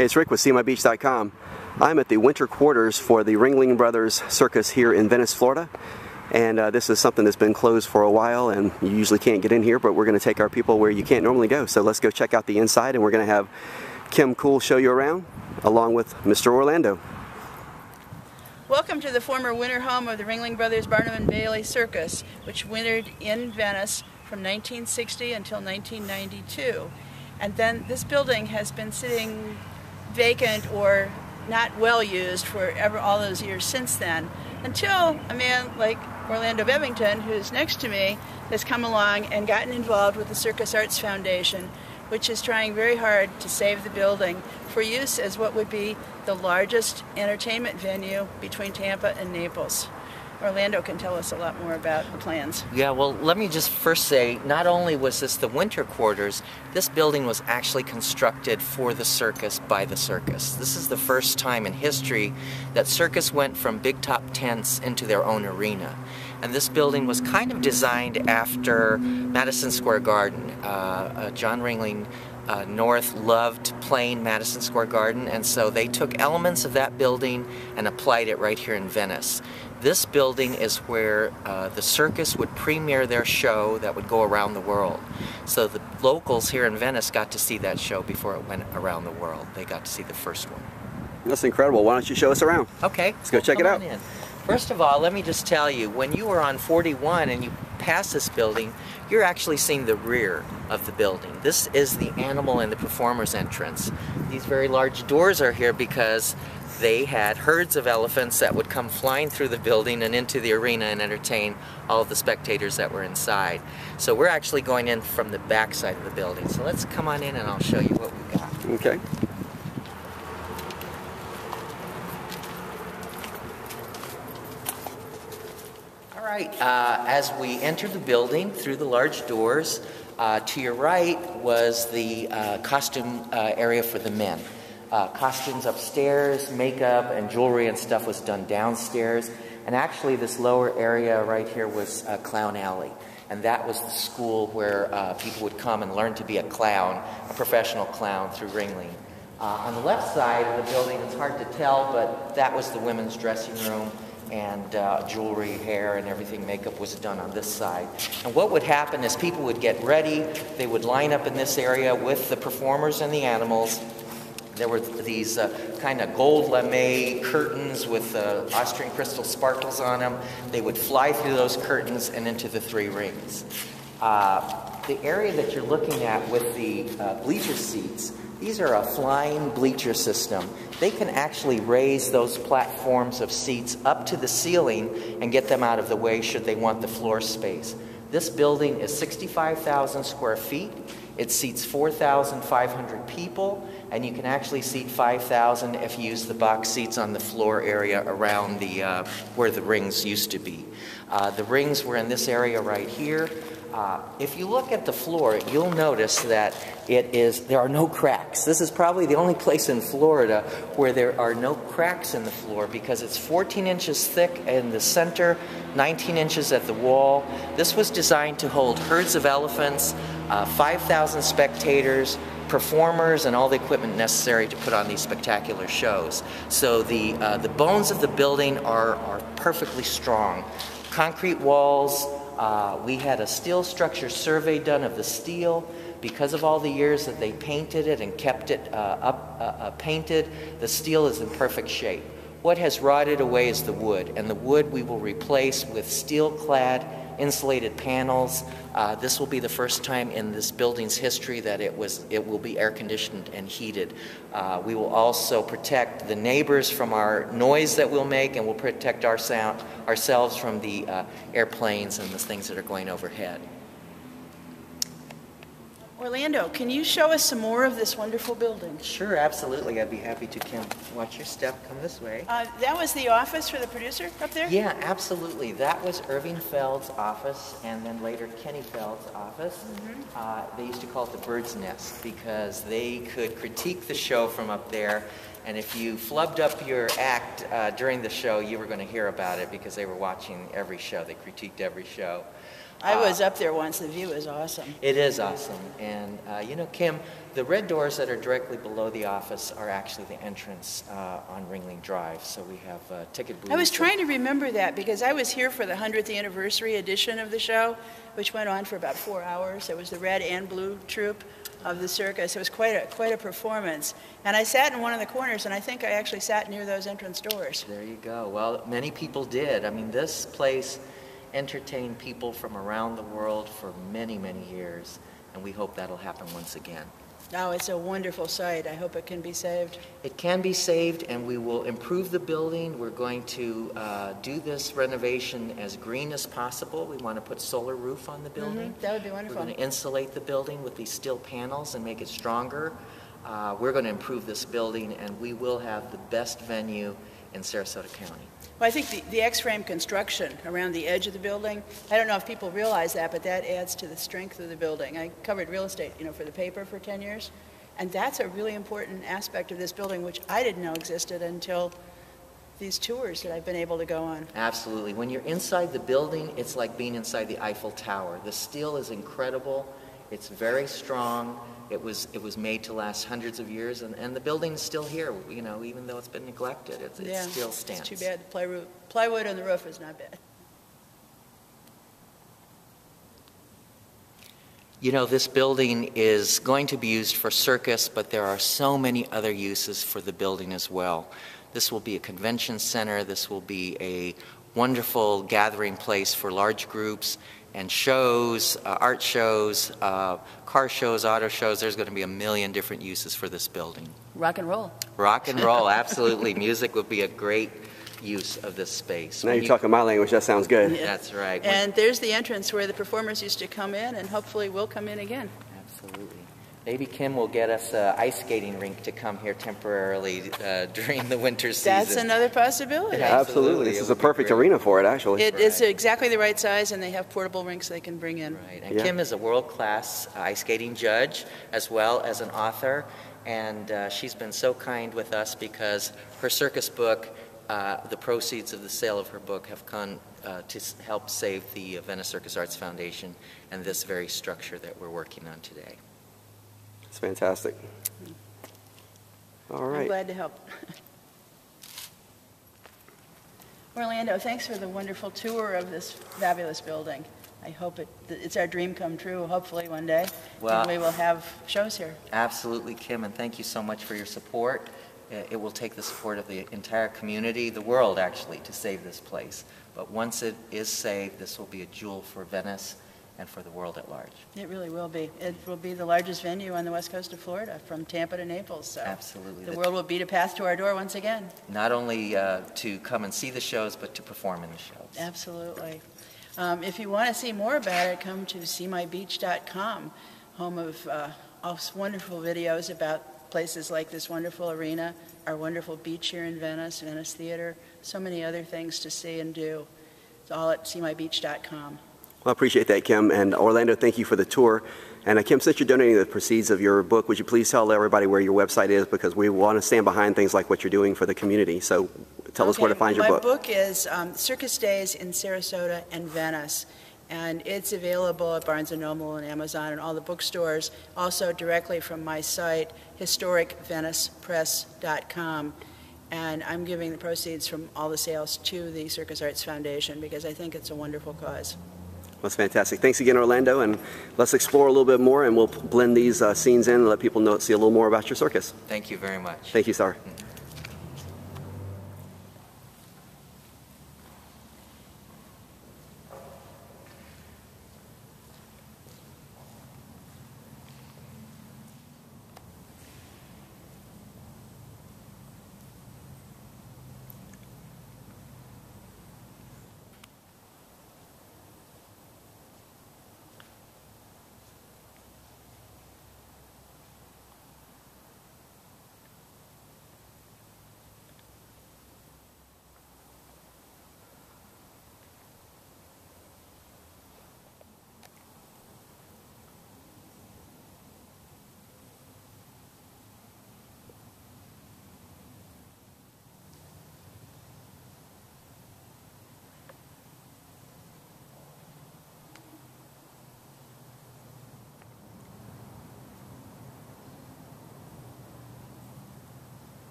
Hey, it's Rick with SeeMyBeach.com. I'm at the winter quarters for the Ringling Brothers Circus here in Venice, Florida. And this is something that's been closed for a while, and you usually can't get in here, but we're going to take our people where you can't normally go. So let's go check out the inside, and we're going to have Kim Cool show you around, along with Mr. Orlando. Welcome to the former winter home of the Ringling Brothers Barnum and Bailey Circus, which wintered in Venice from 1960 until 1992. And then this building has been sitting vacant or not well used for all those years since then, until a man like Orlando Bimington, who's next to me, has come along and gotten involved with the Circus Arts Foundation, which is trying very hard to save the building for use as what would be the largest entertainment venue between Tampa and Naples. Orlando can tell us a lot more about the plans. Yeah, well, let me just first say, not only was this the winter quarters, this building was actually constructed for the circus by the circus. This is the first time in history that circus went from big top tents into their own arena. And this building was kind of designed after Madison Square Garden. John Ringling North loved playing Madison Square Garden, and so they took elements of that building and applied it right here in Venice. This building is where the circus would premiere their show that would go around the world. So the locals here in Venice got to see that show before it went around the world. They got to see the first one. That's incredible. Why don't you show us around? Okay. Let's go check it out. First of all, let me just tell you, when you were on 41 and you pass this building, you're actually seeing the rear of the building. This is the animal and the performer's entrance. These very large doors are here because they had herds of elephants that would come flying through the building and into the arena and entertain all of the spectators that were inside. So we're actually going in from the back side of the building. So let's come on in and I'll show you what we've got. Okay. All right, as we enter the building through the large doors, to your right was the costume area for the men. Costumes upstairs, makeup and jewelry and stuff was done downstairs. And actually this lower area right here was Clown Alley. And that was the school where people would come and learn to be a clown, a professional clown through Ringling. On the left side of the building, it's hard to tell, but that was the women's dressing room, and jewelry, hair, and everything, makeup was done on this side. And what would happen is people would get ready, they would line up in this area with the performers and the animals. There were these kind of gold lame curtains with Austrian crystal sparkles on them. They would fly through those curtains and into the three rings. The area that you're looking at with the bleacher seats, these are a flying bleacher system. They can actually raise those platforms of seats up to the ceiling and get them out of the way should they want the floor space. This building is 65,000 square feet. It seats 4,500 people, and you can actually seat 5,000 if you use the box seats on the floor area around the where the rings used to be. The rings were in this area right here. If you look at the floor, you'll notice that there are no cracks. This is probably the only place in Florida where there are no cracks in the floor because it's 14 inches thick in the center, 19 inches at the wall. This was designed to hold herds of elephants, 5,000 spectators, performers, and all the equipment necessary to put on these spectacular shows. So the bones of the building are perfectly strong. Concrete walls. We had a steel structure survey done of the steel. Because of all the years that they painted it and kept it painted, the steel is in perfect shape. What has rotted away is the wood, and the wood we will replace with steel-clad insulated panels. This will be the first time in this building's history that it will be air-conditioned and heated. We will also protect the neighbors from our noise that we'll make, and we'll protect ourselves from the airplanes and the things that are going overhead. Orlando, can you show us some more of this wonderful building? Sure, absolutely. I'd be happy to. Kim, watch your step. Come this way. That was the office for the producer up there? Yeah, absolutely. That was Irving Feld's office, and then later Kenny Feld's office. Mm-hmm. They used to call it the bird's nest because they could critique the show from up there, and if you flubbed up your act during the show, you were going to hear about it because they were watching every show. They critiqued every show. I was up there once. The view is awesome. It is awesome. And, you know, Kim, The red doors that are directly below the office are actually the entrance on Ringling Drive. So we have ticket booths. I was trying to remember that because I was here for the 100th anniversary edition of the show, which went on for about 4 hours. It was the red and blue troupe of the circus. It was quite a performance. And I sat in one of the corners, and I think I actually sat near those entrance doors. There you go. Well, many people did. I mean, this place entertained people from around the world for many, many years, and we hope that'll happen once again. Oh, it's a wonderful site. I hope it can be saved. It can be saved, and we will improve the building. We're going to do this renovation as green as possible. We want to put solar roof on the building. That would be wonderful. We're going to insulate the building with these steel panels and make it stronger. We're going to improve this building, and we will have the best venue in Sarasota County. Well, I think the X-frame construction around the edge of the building, I don't know if people realize that, but that adds to the strength of the building. I covered real estate, for the paper for 10 years, and that's a really important aspect of this building, which I didn't know existed until these tours that I've been able to go on. Absolutely. When you're inside the building, it's like being inside the Eiffel Tower. The steel is incredible. It's very strong. It was made to last hundreds of years, and the building is still here. Even though it's been neglected, it still stands. It's too bad. The plywood on the roof is not bad. This building is going to be used for circus, but there are so many other uses for the building as well. This will be a convention center. This will be a wonderful gathering place for large groups and shows, art shows, car shows, auto shows. There's going to be a million different uses for this building. Rock and roll. Rock and roll, absolutely. Music would be a great use of this space. Now you're talking my language. That sounds good. Yeah. That's right. And there's the entrance where the performers used to come in, and hopefully will come in again. Absolutely. Maybe Kim will get us an ice skating rink to come here temporarily during the winter season. That's another possibility. Yeah, absolutely. This is a perfect arena for it, actually. It's exactly the right size, and they have portable rinks they can bring in. Right. And Kim is a world-class ice skating judge as well as an author, and she's been so kind with us because her circus book, the proceeds of the sale of her book have come to help save the Venice Circus Arts Foundation and this very structure that we're working on today. It's fantastic. All right. I'm glad to help. Orlando, thanks for the wonderful tour of this fabulous building. I hope it's our dream come true, hopefully one day, and we will have shows here. Absolutely, Kim, and thank you so much for your support. It will take the support of the entire community, the world actually, to save this place. But once it is saved, this will be a jewel for Venice and for the world at large. It really will be. It will be the largest venue on the west coast of Florida, from Tampa to Naples. So absolutely. The world will beat a path to our door once again. Not only to come and see the shows, but to perform in the shows. Absolutely. If you want to see more about it, come to seemybeach.com, home of wonderful videos about places like this wonderful arena, our wonderful beach here in Venice, Venice Theater, so many other things to see and do. It's all at seemybeach.com. Well, I appreciate that, Kim. And Orlando, thank you for the tour. And Kim, since you're donating the proceeds of your book, would you please tell everybody where your website is, because we want to stand behind things like what you're doing for the community. So tell us where to find your book. My book is Circus Days in Sarasota and Venice, and it's available at Barnes & Noble and Amazon and all the bookstores, also directly from my site, historicvenicepress.com. And I'm giving the proceeds from all the sales to the Circus Arts Foundation because I think it's a wonderful cause. That's fantastic. Thanks again, Orlando, and let's explore a little bit more, and we'll blend these scenes in and let people see a little more about your circus. Thank you very much. Thank you, sir.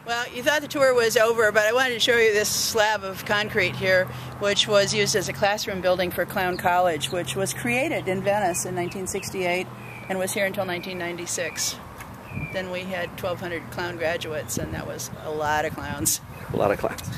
Well, you thought the tour was over, but I wanted to show you this slab of concrete here, which was used as a classroom building for Clown College, which was created in Venice in 1968 and was here until 1996. Then we had 1,200 clown graduates, and that was a lot of clowns. A lot of clowns.